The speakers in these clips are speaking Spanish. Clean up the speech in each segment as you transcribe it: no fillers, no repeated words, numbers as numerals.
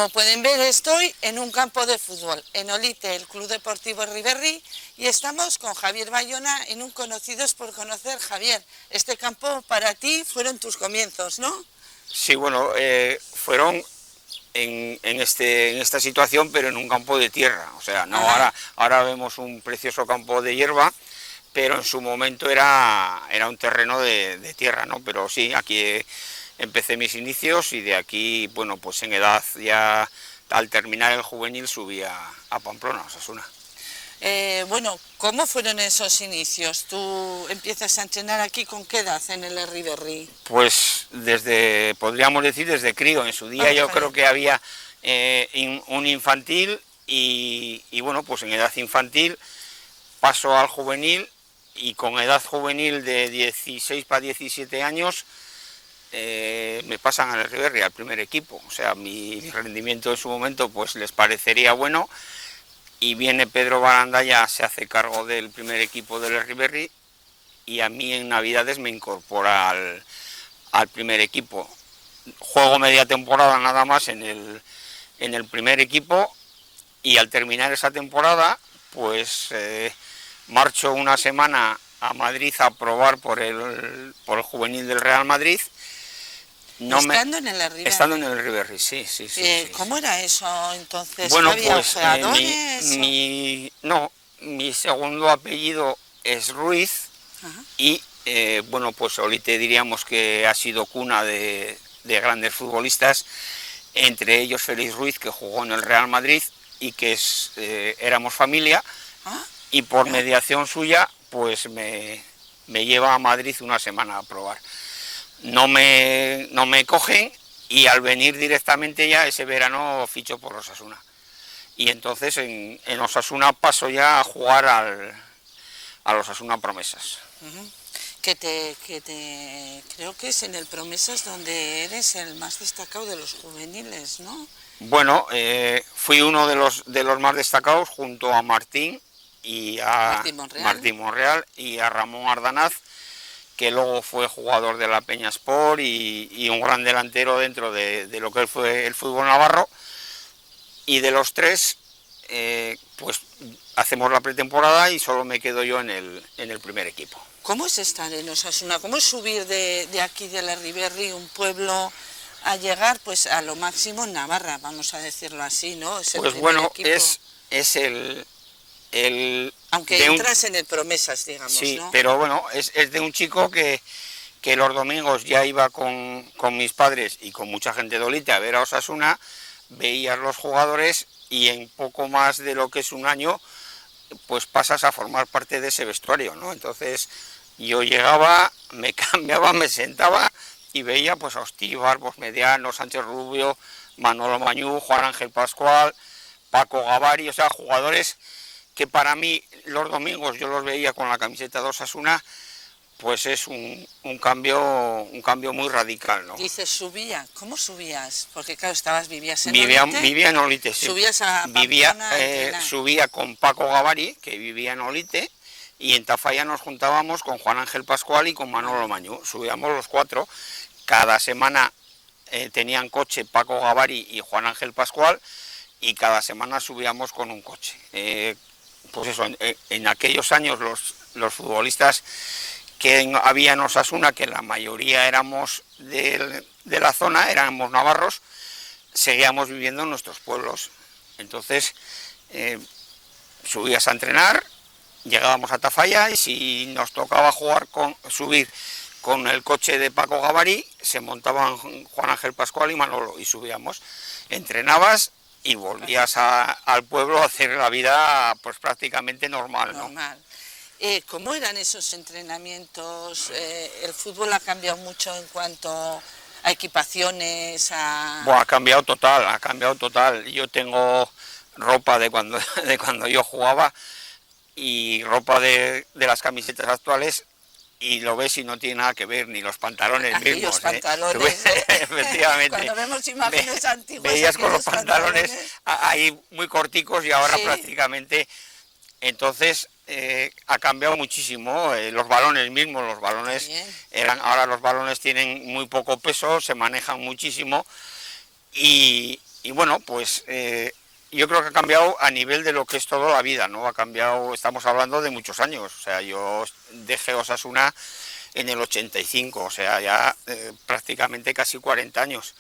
Como pueden ver, estoy en un campo de fútbol, en Olite, el Club Deportivo Riverri, y estamos con Javier Bayona en un Conocidos por Conocer. Javier, este campo para ti fueron tus comienzos, ¿no? Sí, bueno, fueron en esta situación, pero en un campo de tierra. O sea, no ahora vemos un precioso campo de hierba, pero en su momento era un terreno de tierra, ¿no? Pero sí, aquí empecé mis inicios y de aquí, bueno, pues en edad ya al terminar el juvenil subí a Pamplona, a Osasuna. Bueno, ¿cómo fueron esos inicios? ¿Tú empiezas a entrenar aquí con qué edad en el Riverri? Pues podríamos decir desde crío. En su día yo creo que había un infantil y bueno, pues en edad infantil paso al juvenil y con edad juvenil de 16 para 17 años me pasan al Riverri, al primer equipo. O sea, mi rendimiento en su momento pues les parecería bueno y viene Pedro Barandalla, se hace cargo del primer equipo del Riverri y a mí en Navidades me incorpora al primer equipo. Juego media temporada nada más en el primer equipo y al terminar esa temporada pues marcho una semana a Madrid a probar por el juvenil del Real Madrid. Estando en el Riverri. Estando en el Riverri, sí. ¿Cómo era eso entonces? Bueno, ¿Había pues jugadores? mi segundo apellido es Ruiz. Ajá. Y bueno, pues Olite diríamos que ha sido cuna de grandes futbolistas, entre ellos Félix Ruiz, que jugó en el Real Madrid y que éramos familia. ¿Ah? Y por mediación suya pues me lleva a Madrid una semana a probar. No me cogen y al venir directamente ya ese verano ficho por Osasuna. Y entonces en Osasuna paso ya a jugar al Osasuna Promesas. Uh-huh. Creo que es en el Promesas donde eres el más destacado de los juveniles, ¿no? Bueno, fui uno de los más destacados junto a Martín y a Martín Monreal y a Ramón Ardanaz, que luego fue jugador de la Peña Sport y un gran delantero dentro de lo que fue el fútbol navarro. Y de los tres, pues hacemos la pretemporada y solo me quedo yo en el primer equipo. ¿Cómo es estar en Osasuna? ¿Cómo es subir de aquí de la Riverri, un pueblo, a llegar pues a lo máximo en Navarra, vamos a decirlo así, ¿no? Es pues bueno, equipo. es el aunque entras en el Promesas, digamos, sí, ¿no? Pero bueno, es de un chico que los domingos ya iba con mis padres y con mucha gente de Olite a ver a Osasuna, veías los jugadores y en poco más de lo que es un año, pues pasas a formar parte de ese vestuario, ¿no? Entonces yo llegaba, me cambiaba, me sentaba y veía pues a Ostíbar, Mediano, Sánchez Rubio, Manolo Mañú, Juan Ángel Pascual, Paco Gavari, o sea, jugadores que para mí los domingos yo los veía con la camiseta de Osasuna, pues es un cambio muy radical, ¿no? Dices, subía, ¿cómo subías? Porque claro, vivías en Olite. Vivía en Olite, sí. Subías a Pamplona, subía con Paco Gavari, que vivía en Olite, y en Tafalla nos juntábamos con Juan Ángel Pascual y con Manolo Mañú. Subíamos los cuatro. Cada semana tenían coche Paco Gavari y Juan Ángel Pascual, y cada semana subíamos con un coche. Pues eso, en aquellos años los futbolistas que había en Osasuna, que la mayoría éramos de la zona, éramos navarros, seguíamos viviendo en nuestros pueblos. Entonces subías a entrenar, llegábamos a Tafalla y si nos tocaba subir con el coche de Paco Gavari, se montaban Juan Ángel Pascual y Manolo y subíamos, entrenabas y volvías al pueblo a hacer la vida pues prácticamente normal, ¿no? ¿Cómo eran esos entrenamientos? ¿El fútbol ha cambiado mucho en cuanto a equipaciones? Bueno, ha cambiado total. Yo tengo ropa de cuando yo jugaba y ropa de las camisetas actuales y lo ves y no tiene nada que ver, ni los pantalones mismos. Los pantalones, efectivamente. Cuando vemos imágenes antiguas... Veías con los pantalones ahí muy corticos y ahora prácticamente... Entonces ha cambiado muchísimo, los balones mismos, ahora los balones tienen muy poco peso, se manejan muchísimo y y bueno, pues yo creo que ha cambiado a nivel de lo que es toda la vida, ¿no? Ha cambiado, estamos hablando de muchos años, o sea, yo dejé Osasuna en el 85, o sea, ya prácticamente casi 40 años,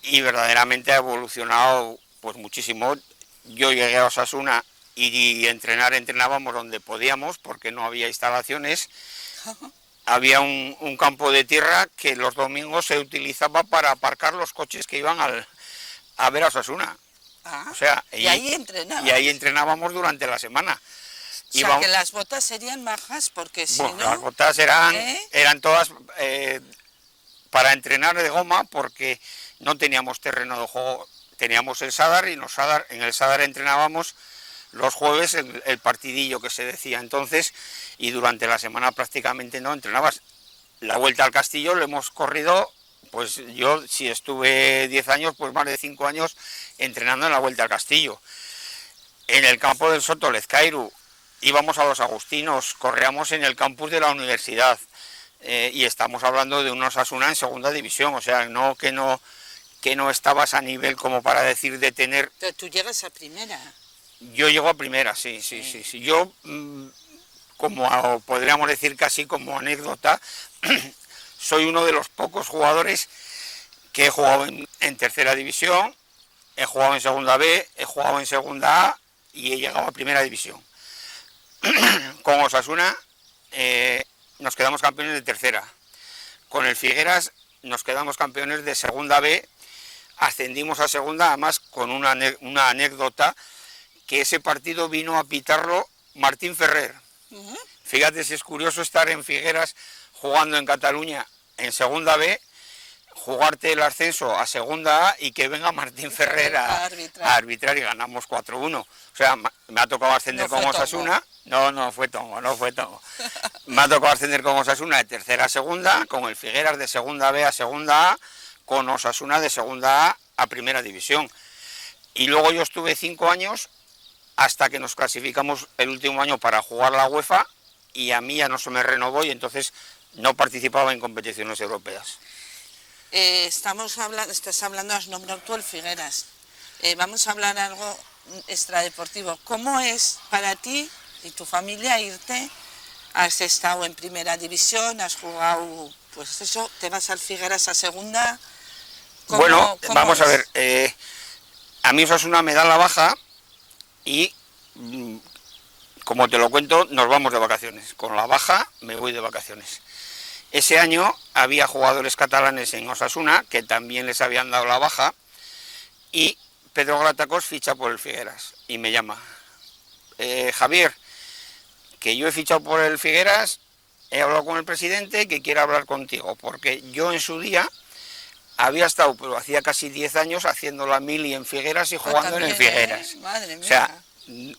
y verdaderamente ha evolucionado pues muchísimo. Yo llegué a Osasuna y entrenábamos donde podíamos porque no había instalaciones. Había un campo de tierra que los domingos se utilizaba para aparcar los coches que iban a ver a Osasuna. Ah, O sea, y ahí entrenabas. Y ahí entrenábamos durante la semana. O sea, que las botas serían majas porque si bueno, no... las botas eran todas para entrenar de goma porque no teníamos terreno de juego. Teníamos el Sadar y en el Sadar entrenábamos los jueves el partidillo que se decía entonces, y durante la semana prácticamente no entrenabas. La Vuelta al Castillo lo hemos corrido, pues yo si estuve 10 años, pues más de 5 años entrenando en la Vuelta al Castillo. En el campo del Soto Lezcairu íbamos a los Agustinos, corríamos en el campus de la universidad, y estamos hablando de un Osasuna en segunda división, o sea, que no estabas a nivel como para decir de tener... Pero tú llegas a primera. Yo llego a primera, sí. Yo, como podríamos decir casi como anécdota, soy uno de los pocos jugadores que he jugado en tercera división, he jugado en segunda B, he jugado en segunda A y he llegado a primera división. Con Osasuna nos quedamos campeones de tercera. Con el Figueras nos quedamos campeones de segunda B, ascendimos a segunda, además con una anécdota, que ese partido vino a pitarlo Martín Ferrer. Fíjate si es curioso estar en Figueras jugando en Cataluña en segunda B, jugarte el ascenso a segunda A y que venga Martín Ferrer a arbitrar y ganamos 4-1. O sea, me ha tocado ascender con Osasuna. No fue tongo. Me ha tocado ascender con Osasuna de tercera a segunda, con el Figueras de segunda B a segunda A, con Osasuna de segunda A primera división. Y luego yo estuve 5 años hasta que nos clasificamos el último año para jugar la UEFA y a mí ya no se me renovó y entonces no participaba en competiciones europeas. Estás hablando, has nombrado tú el Figueras. Vamos a hablar algo extradeportivo. ¿Cómo es para ti y tu familia irte? Has estado en primera división, has jugado, pues eso, te vas al Figueras a segunda. Bueno, vamos a ver, a mí Osasuna me da la baja y, como te lo cuento, nos vamos de vacaciones. Con la baja me voy de vacaciones. Ese año había jugadores catalanes en Osasuna que también les habían dado la baja y Pedro Gratacós ficha por el Figueras y me llama. Javier, que yo he fichado por el Figueras, he hablado con el presidente que quiere hablar contigo, porque yo en su día había estado, pero hacía casi 10 años, haciendo la mili en Figueras y jugando en el Figueras. Madre mía. O sea,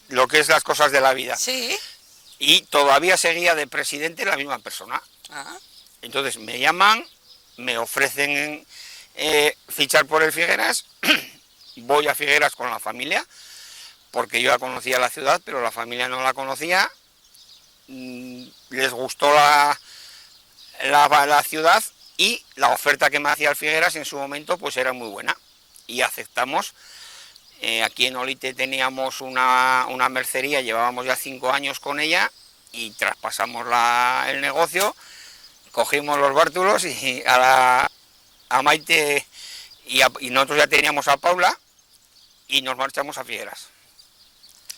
lo que es las cosas de la vida. Sí. Y todavía seguía de presidente la misma persona. Entonces me llaman, me ofrecen fichar por el Figueras, voy a Figueras con la familia, porque yo ya conocía la ciudad, pero la familia no la conocía, les gustó la ciudad y la oferta que me hacía el Figueras en su momento pues era muy buena y aceptamos. Aquí en Olite teníamos una mercería, llevábamos ya 5 años con ella y traspasamos el negocio, cogimos los bártulos y a Maite y nosotros ya teníamos a Paula y nos marchamos a Figueras,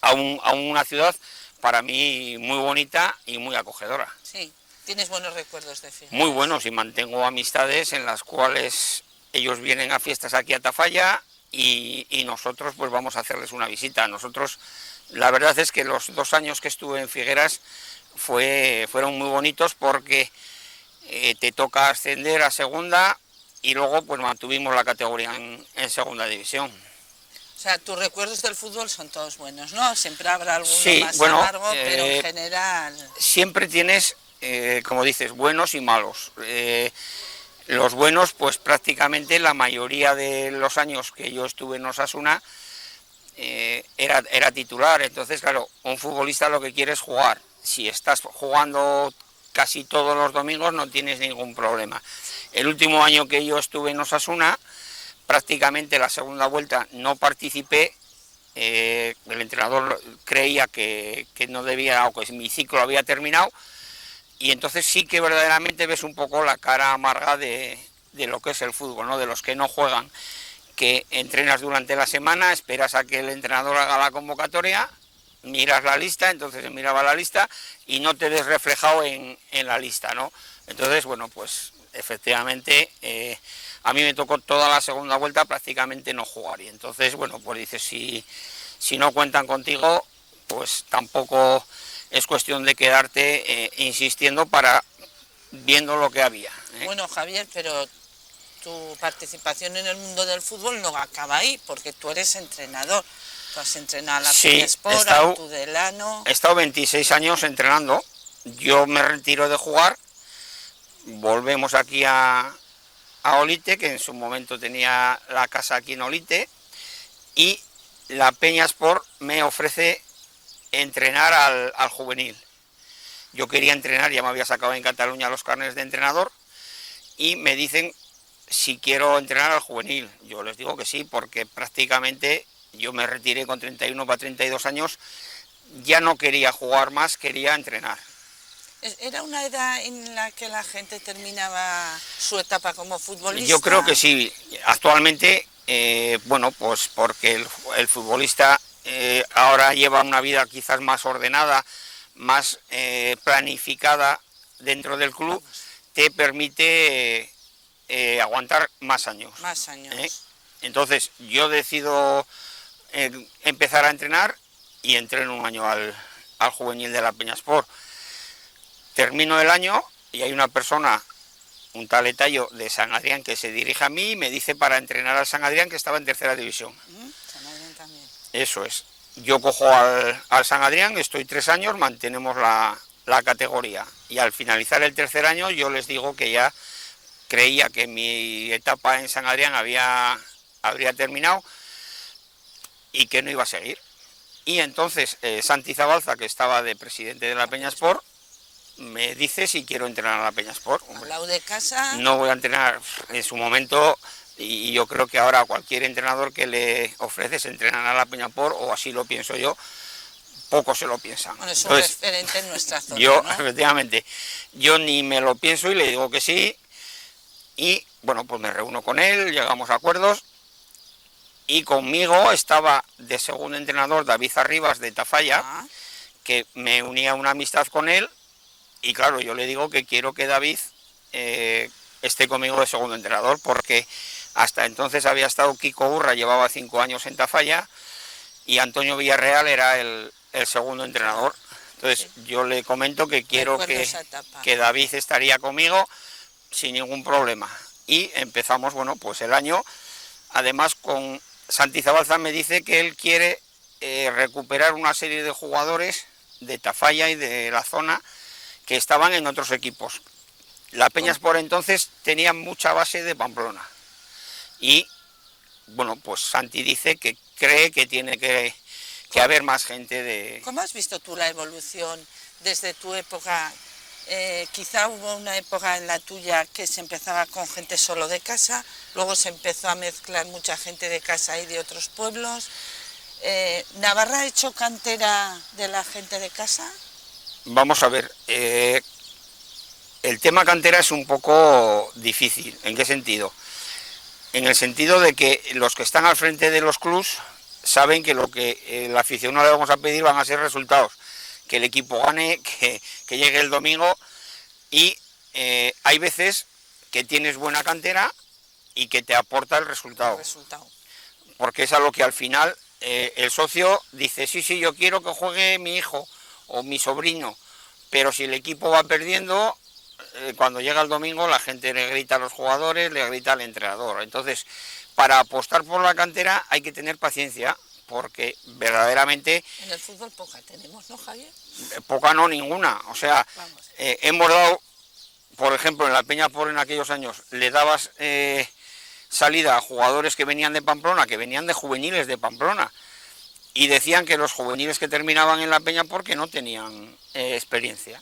a una ciudad para mí muy bonita y muy acogedora. Sí, tienes buenos recuerdos de Figueras. Muy buenos, y mantengo amistades en las cuales ellos vienen a fiestas aquí a Tafalla y nosotros pues vamos a hacerles una visita. Nosotros, la verdad es que los 2 años que estuve en Figueras fueron muy bonitos porque te toca ascender a segunda y luego pues mantuvimos la categoría en segunda división. O sea, tus recuerdos del fútbol son todos buenos, ¿no? Siempre habrá alguno más bueno, amargo, pero en general... Siempre tienes, como dices, buenos y malos. Los buenos, pues prácticamente la mayoría de los años que yo estuve en Osasuna era titular. Entonces, claro, un futbolista lo que quiere es jugar. Si estás jugando casi todos los domingos no tienes ningún problema. El último año que yo estuve en Osasuna, prácticamente la segunda vuelta no participé. El entrenador creía que no debía, o que mi ciclo había terminado, y entonces sí que verdaderamente ves un poco la cara amarga de lo que es el fútbol, ¿no? De los que no juegan, que entrenas durante la semana, esperas a que el entrenador haga la convocatoria, miras la lista, entonces miraba la lista y no te ves reflejado en la lista, ¿no? Entonces, bueno, pues efectivamente a mí me tocó toda la segunda vuelta prácticamente no jugar, y entonces, bueno, pues dices, si no cuentan contigo, pues tampoco es cuestión de quedarte insistiendo para viendo lo que había, ¿eh? Bueno, Javier, pero tu participación en el mundo del fútbol no acaba ahí, porque tú eres entrenador. Tú has entrenado a la Peña Sport, a Tudelano. He estado 26 años entrenando. Yo me retiro de jugar, volvemos aquí a Olite, que en su momento tenía la casa aquí en Olite, y la Peña Sport me ofrece entrenar al juvenil. Yo quería entrenar, ya me había sacado en Cataluña los carnets de entrenador, y me dicen si quiero entrenar al juvenil. Yo les digo que sí, porque prácticamente yo me retiré con 31 para 32 años, ya no quería jugar más, quería entrenar. ¿Era una edad en la que la gente terminaba su etapa como futbolista? Yo creo que sí. Actualmente, bueno, pues porque el futbolista ahora lleva una vida quizás más ordenada, más planificada dentro del club, te permite aguantar más años. Más años. Entonces, yo decido empezar a entrenar y entreno un año al juvenil de la Peña Sport. Termino el año y hay una persona, un tal Etayo de San Adrián, que se dirige a mí y me dice para entrenar al San Adrián, que estaba en tercera división. San Adrián también. Eso es. Yo cojo al San Adrián, estoy 3 años, mantenemos la categoría, y al finalizar el tercer año yo les digo que ya creía que mi etapa en San Adrián habría terminado y que no iba a seguir. Y entonces Santi Zabalza, que estaba de presidente de la Peña Sport, me dice si quiero entrenar a la Peña Sport. Al lado de casa. No voy a entrenar en su momento, y yo creo que ahora cualquier entrenador que le ofreces entrenar a la Peña Sport, o así lo pienso yo, poco se lo piensan. Bueno, es un referente en nuestra zona, yo, ¿no? Efectivamente, yo ni me lo pienso y le digo que sí, y bueno, pues me reúno con él, llegamos a acuerdos, y conmigo estaba de segundo entrenador David Arribas de Tafalla, que me unía una amistad con él, y claro, yo le digo que quiero que David esté conmigo de segundo entrenador, porque hasta entonces había estado Kiko Urra, llevaba 5 años en Tafalla, y Antonio Villarreal era el segundo entrenador. Entonces yo le comento que quiero que David estaría conmigo sin ningún problema. Y empezamos, bueno, pues el año. Además, con Santi Zabalza me dice que él quiere recuperar una serie de jugadores de Tafalla y de la zona que estaban en otros equipos. La Peña por entonces tenía mucha base de Pamplona. Y bueno, pues Santi dice que cree que tiene que haber más gente de... ¿Cómo has visto tú la evolución desde tu época? Quizá hubo una época en la tuya que se empezaba con gente solo de casa, luego se empezó a mezclar mucha gente de casa y de otros pueblos. ¿Navarra ha hecho cantera de la gente de casa? Vamos a ver, el tema cantera es un poco difícil. ¿En qué sentido? En el sentido de que los que están al frente de los clubs saben que lo que el aficionado le vamos a pedir van a ser resultados, que el equipo gane, que llegue el domingo, y hay veces que tienes buena cantera y que te aporta el resultado. Porque es a lo que al final el socio dice, sí, yo quiero que juegue mi hijo o mi sobrino, pero si el equipo va perdiendo, cuando llega el domingo la gente le grita a los jugadores, le grita al entrenador. Entonces, para apostar por la cantera hay que tener paciencia, porque verdaderamente... En el fútbol poca tenemos, ¿no, Javier? Poca no, ninguna. O sea, hemos dado, por ejemplo, en la Peña por en aquellos años, le dabas salida a jugadores que venían de Pamplona, que venían de juveniles de Pamplona, y decían que los juveniles que terminaban en la Peña porque no tenían experiencia.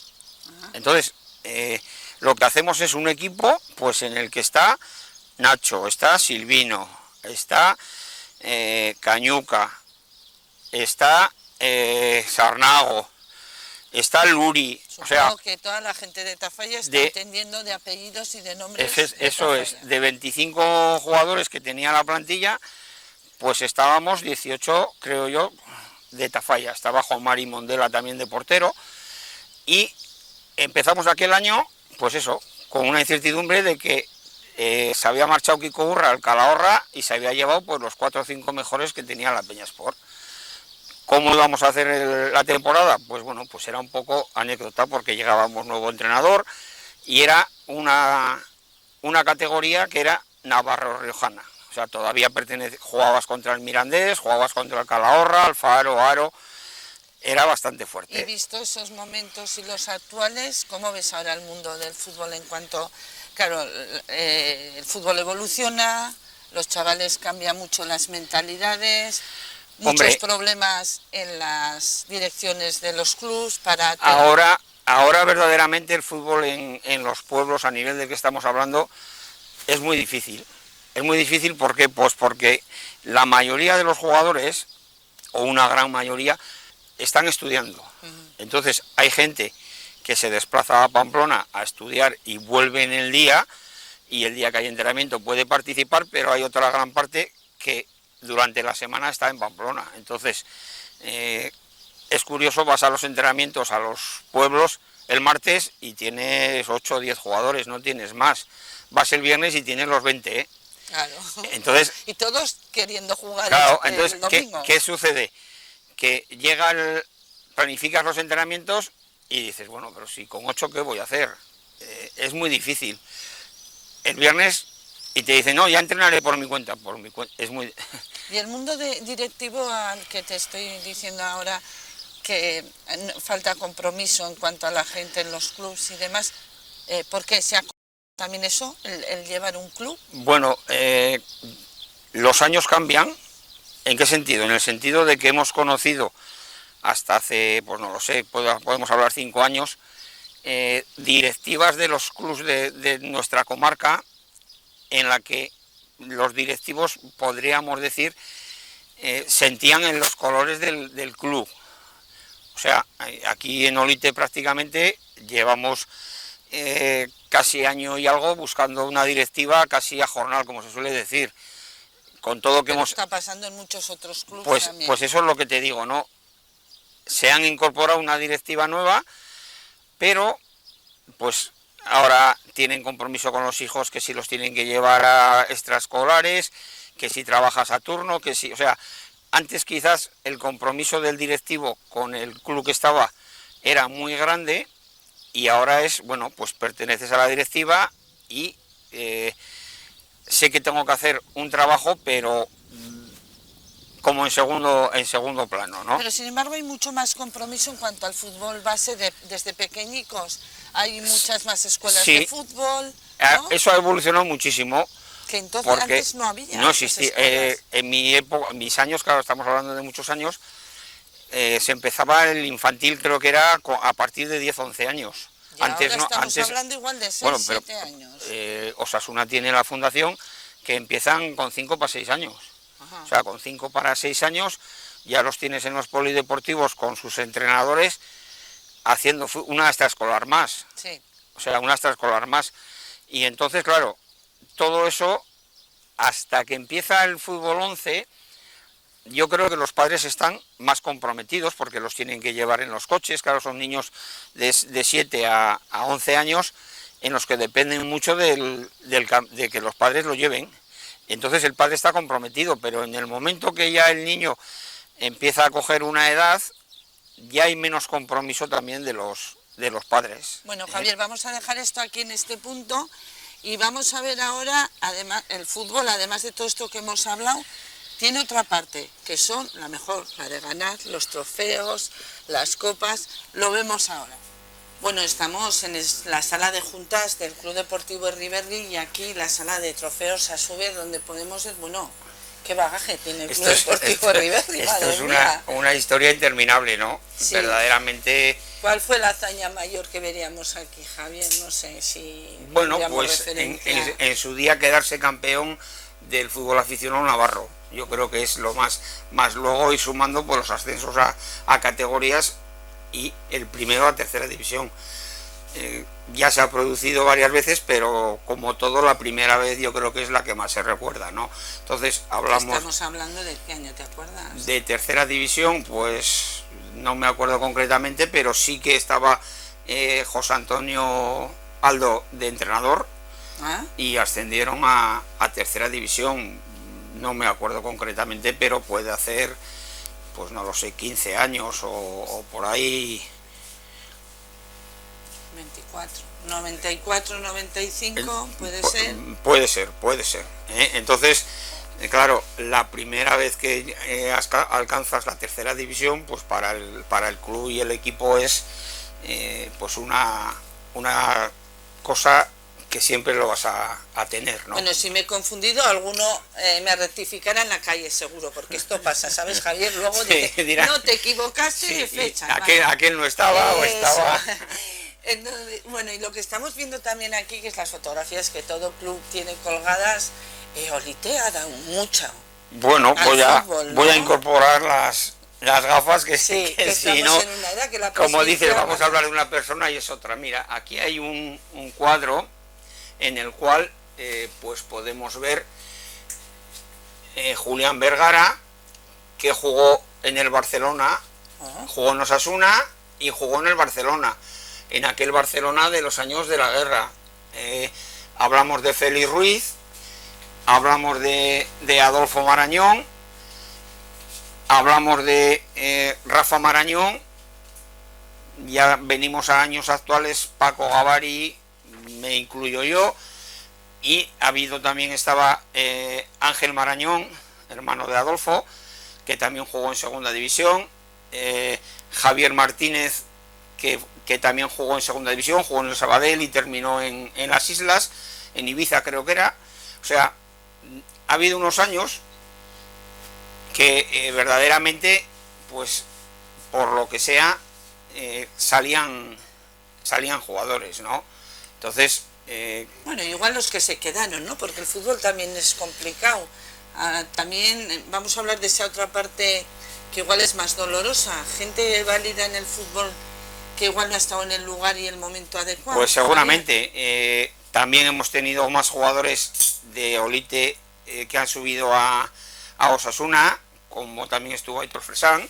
Entonces, lo que hacemos es un equipo pues en el que está Nacho, está Silvino, está Cañuca, está Sarnago, está Luri. Supongo, o sea, que toda la gente de Tafalla está entendiendo de apellidos y de nombres. Eso es, de 25 jugadores que tenía la plantilla, pues estábamos 18, creo yo, de Tafalla. Estaba Juan Mari Mondela también de portero, y empezamos aquel año, pues eso, con una incertidumbre de que se había marchado Kiko Urra al Calahorra y se había llevado pues los 4 o 5 mejores que tenía la Peñasport. ¿Cómo íbamos a hacer la temporada? Pues bueno, pues era un poco anécdota, porque llegábamos nuevo entrenador y era una categoría que era Navarro-Riojana. O sea, todavía jugabas contra el Mirandés, jugabas contra el Calahorra, Alfaro, Aro. Era bastante fuerte. Y visto esos momentos y los actuales, ¿cómo ves ahora el mundo del fútbol en cuanto... Claro, el fútbol evoluciona, los chavales cambian mucho las mentalidades, muchos problemas en las direcciones de los clubes para... Ahora verdaderamente el fútbol en los pueblos, a nivel de que estamos hablando, es muy difícil. Es muy difícil, ¿por qué? Pues porque la mayoría de los jugadores, o una gran mayoría, están estudiando. Entonces hay gente que se desplaza a Pamplona a estudiar y vuelve en el día, y el día que hay entrenamiento puede participar, pero hay otra gran parte que durante la semana está en Pamplona. Entonces es curioso, vas a los entrenamientos a los pueblos el martes y tienes 8 o 10 jugadores, no tienes más. Vas el viernes y tienes los 20, ¿eh? Claro. Entonces, y todos queriendo jugar. Claro, entonces, el domingo. ¿qué sucede? Que planificas los entrenamientos y dices, bueno, pero si con 8, ¿qué voy a hacer? Es muy difícil. El viernes, y te dicen, no, ya entrenaré por mi cuenta. Es muy... Y el mundo directivo al que te estoy diciendo ahora, que falta compromiso en cuanto a la gente en los clubes y demás, ¿por qué se ha también eso, el llevar un club? Bueno, los años cambian. ¿En qué sentido? En el sentido de que hemos conocido hasta hace, pues no lo sé, podemos hablar 5 años, directivas de los clubes de nuestra comarca, en la que los directivos, podríamos decir, sentían en los colores del club. O sea, aquí en Olite prácticamente llevamos casi año y algo buscando una directiva casi a jornal, como se suele decir. Con todo que está pasando en muchos otros clubes también. Pues eso es lo que te digo, ¿no? Se han incorporado una directiva nueva, pero pues ahora tienen compromiso con los hijos, que si los tienen que llevar a extraescolares, que si trabajas a turno, que si... O sea, antes quizás el compromiso del directivo con el club que estaba era muy grande, y ahora es, bueno, pues perteneces a la directiva y sé que tengo que hacer un trabajo, pero como en segundo plano, ¿no? Pero sin embargo hay mucho más compromiso en cuanto al fútbol base desde pequeñicos. Hay muchas más escuelas de fútbol, ¿no? Eso ha evolucionado muchísimo. Que entonces antes no había. No existía. En mi época, en mis años, claro, estamos hablando de muchos años, se empezaba el infantil, creo que era a partir de 10 o 11 años. Y antes ahora estamos hablando igual de 6 o 7 años. Osasuna tiene la fundación que empiezan con 5 para 6 años. Ajá. O sea, con 5 para 6 años ya los tienes en los polideportivos con sus entrenadores haciendo una extraescolar más. Sí. O sea, una extraescolar más. Y entonces, claro, todo eso, hasta que empieza el fútbol 11, yo creo que los padres están más comprometidos, porque los tienen que llevar en los coches. Claro, son niños de 7 a 11 años en los que dependen mucho de que los padres lo lleven. Entonces el padre está comprometido, pero en el momento que ya el niño empieza a coger una edad, ya hay menos compromiso también de los padres. Bueno, Javier, vamos a dejar esto aquí en este punto y vamos a ver ahora, además, el fútbol, además de todo esto que hemos hablado, tiene otra parte, que son la mejor, la de ganar, los trofeos, las copas, lo vemos ahora. Bueno, estamos en la sala de juntas del Club Deportivo Erriberri y aquí la sala de trofeos a su vez, donde podemos ver, bueno, qué bagaje tiene el Club Deportivo Erriberri. Esto es una historia interminable, ¿no? Sí. Verdaderamente... ¿Cuál fue la hazaña mayor que veríamos aquí, Javier? No sé si... Bueno, pues en su día quedarse campeón del fútbol aficionado navarro. Yo creo que es lo más luego ir sumando por los ascensos a categorías y el primero a tercera división. Ya se ha producido varias veces, pero como todo, la primera vez yo creo que es la que más se recuerda, ¿no? Entonces ¿Estamos hablando de qué año, te acuerdas? De tercera división, pues no me acuerdo concretamente, pero sí que estaba José Antonio Aldo de entrenador y ascendieron a tercera división. No me acuerdo concretamente, pero puede hacer, pues no lo sé, 15 años o por ahí. 94, 95, puede ser. Puede ser. Entonces, claro, la primera vez que alcanzas la tercera división, pues para el club y el equipo es pues una cosa que siempre lo vas a tener, ¿no? Bueno, si me he confundido, alguno me rectificará en la calle seguro, porque esto pasa, ¿sabes, Javier? Luego dirá, no te equivocaste de fecha. Aquel no estaba o estaba. Entonces, bueno, y lo que estamos viendo también aquí, que es las fotografías que todo club tiene colgadas, Olite ha dado mucho. Bueno, voy a incorporar las gafas que sí, que si no, en una edad que la como dices, vamos a hablar de una persona y es otra. Mira, aquí hay un cuadro en el cual pues podemos ver Julián Vergara, que jugó en el Barcelona, jugó en Osasuna y jugó en el Barcelona, en aquel Barcelona de los años de la guerra. Hablamos de Félix Ruiz, hablamos de Adolfo Marañón, hablamos de Rafa Marañón, ya venimos a años actuales, Paco Gavari, me incluyo yo, y estaba Ángel Marañón, hermano de Adolfo, que también jugó en segunda división, Javier Martínez, que también jugó en segunda división, jugó en el Sabadell y terminó en las Islas, en Ibiza creo que era. O sea, ha habido unos años que verdaderamente, pues por lo que sea, salían jugadores, ¿no? Entonces bueno, igual los que se quedaron, ¿no? Porque el fútbol también es complicado. También vamos a hablar de esa otra parte que igual es más dolorosa, gente válida en el fútbol que igual no ha estado en el lugar y el momento adecuado. Pues seguramente. También hemos tenido más jugadores de Olite que han subido a Osasuna, como también estuvo Aitor Fresán,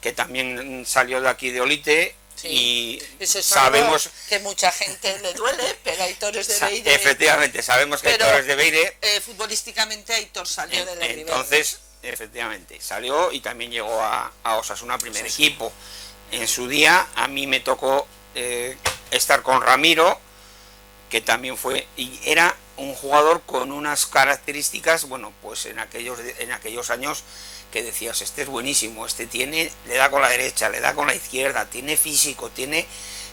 que también salió de aquí de Olite. Sí, y eso es sabemos que mucha gente le duele, pero Aitor es de Beire. Efectivamente, sabemos que Aitor es de Beire. Futbolísticamente Aitor salió de la Ribera. Entonces, efectivamente, salió y también llegó a Osasuna primer equipo. En su día a mí me tocó estar con Ramiro, que también y era un jugador con unas características, bueno, pues en aquellos años que decías, este es buenísimo, le da con la derecha, le da con la izquierda, tiene físico,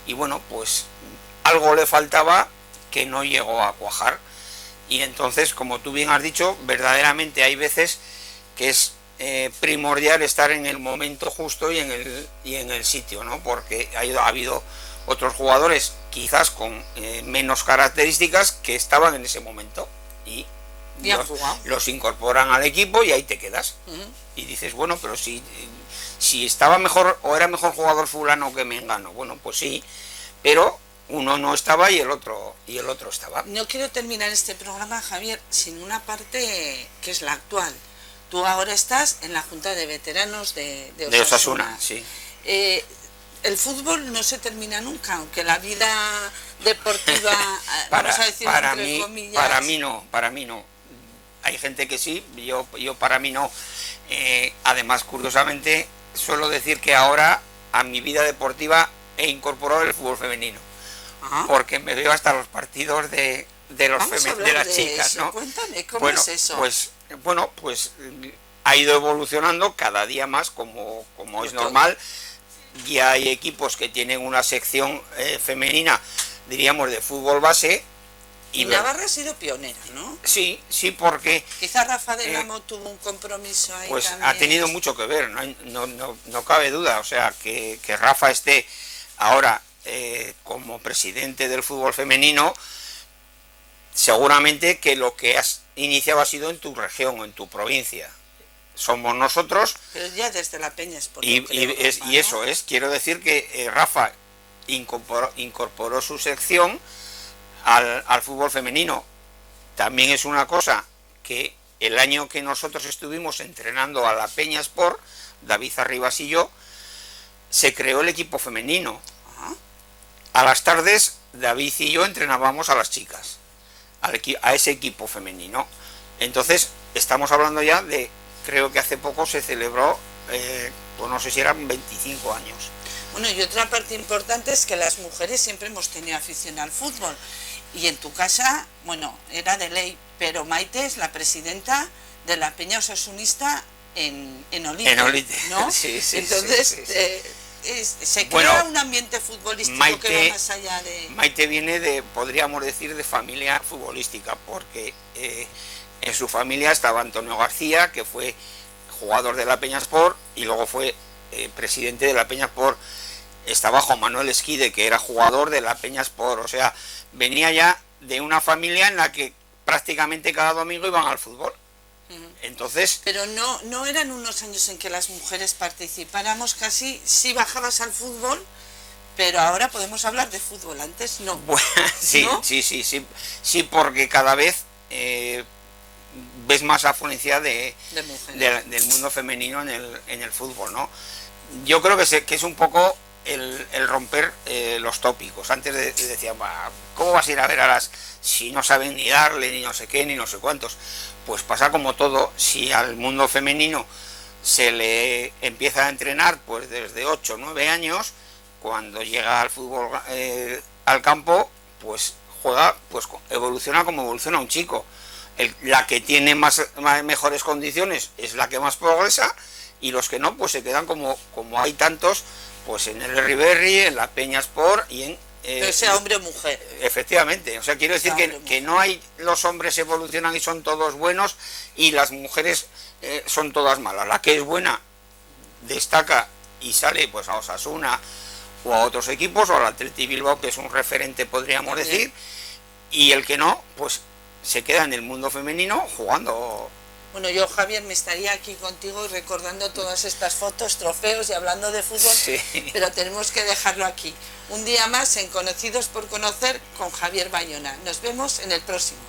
y bueno, pues algo le faltaba que no llegó a cuajar. Y entonces, como tú bien has dicho, verdaderamente hay veces que es primordial estar en el momento justo y en el sitio, ¿no? Porque ha habido otros jugadores quizás con menos características que estaban en ese momento y los incorporan al equipo y ahí te quedas. Y dices, bueno, pero si estaba mejor o era mejor jugador fulano que Mengano, bueno, pues sí, pero uno no estaba y el otro estaba. No quiero terminar este programa, Javier, sin una parte que es la actual. Tú ahora estás en la Junta de Veteranos de Osasuna. De Osasuna, sí. El fútbol no se termina nunca, aunque la vida deportiva, vamos a decir entre comillas... Para mí no. Hay gente que sí, yo para mí no. Además, curiosamente, suelo decir que ahora a mi vida deportiva he incorporado el fútbol femenino. Porque me veo hasta los partidos de las chicas, eso, ¿no? Cuéntame, ¿cómo es eso? Pues ha ido evolucionando cada día más, como es normal. Ya hay equipos que tienen una sección femenina, diríamos, de fútbol base. Y Navarra ha sido pionera, ¿no? Sí, porque... Quizá Rafa del Amo tuvo un compromiso ahí pues también. Ha tenido mucho que ver, no cabe duda. O sea, que Rafa esté ahora como presidente del fútbol femenino, seguramente que lo que iniciado ha sido en tu región o en tu provincia. Somos nosotros. Pero ya desde la Peña Sport. Y eso es, quiero decir que Rafa incorporó su sección al fútbol femenino. También es una cosa que el año que nosotros estuvimos entrenando a la Peña Sport, David Arribas y yo, se creó el equipo femenino. A las tardes David y yo entrenábamos a las chicas, a ese equipo femenino. Entonces estamos hablando ya de, creo que hace poco se celebró, pues no sé si eran 25 años. Bueno, y otra parte importante es que las mujeres siempre hemos tenido afición al fútbol. Y en tu casa, bueno, era de ley, pero Maite es la presidenta de la Peña Osasunista en Olite. En Olite, ¿no? Sí. Entonces, se crea un ambiente futbolístico Maite, que va más allá de... Maite viene de, podríamos decir, de familia futbolística, porque en su familia estaba Antonio García, que fue jugador de la Peña Sport, y luego fue presidente de la Peña Sport. Estaba Juan Manuel Esquide, que era jugador de la Peña Sport, o sea, venía ya de una familia en la que prácticamente cada domingo iban al fútbol. Entonces... Pero no eran unos años en que las mujeres participáramos casi, sí bajabas al fútbol, pero ahora podemos hablar de fútbol, antes no. Bueno, sí, ¿no? Sí, porque cada vez ves más afluencia del mundo femenino en el fútbol, ¿no? Yo creo que es un poco el romper los tópicos. Antes decían, ¿cómo vas a ir a ver a las si no saben ni darle, ni no sé qué, ni no sé cuántos? Pues pasa como todo, si al mundo femenino se le empieza a entrenar pues desde 8 o 9 años, cuando llega al fútbol al campo, pues juega, pues evoluciona como evoluciona un chico. La que tiene mejores condiciones es la que más progresa, y los que no, pues se quedan como hay tantos, pues en el Riverri, en la Peña Sport y en... sea hombre o mujer. Efectivamente, o sea, quiero decir que no hay, los hombres evolucionan y son todos buenos y las mujeres son todas malas. La que es buena destaca y sale pues a Osasuna o a otros equipos, o al Athletic Bilbao, que es un referente, podríamos decir, y el que no, pues se queda en el mundo femenino jugando. Bueno, yo, Javier, me estaría aquí contigo recordando todas estas fotos, trofeos y hablando de fútbol, sí. Pero tenemos que dejarlo aquí. Un día más en Conocidos por Conocer con Javier Bayona. Nos vemos en el próximo.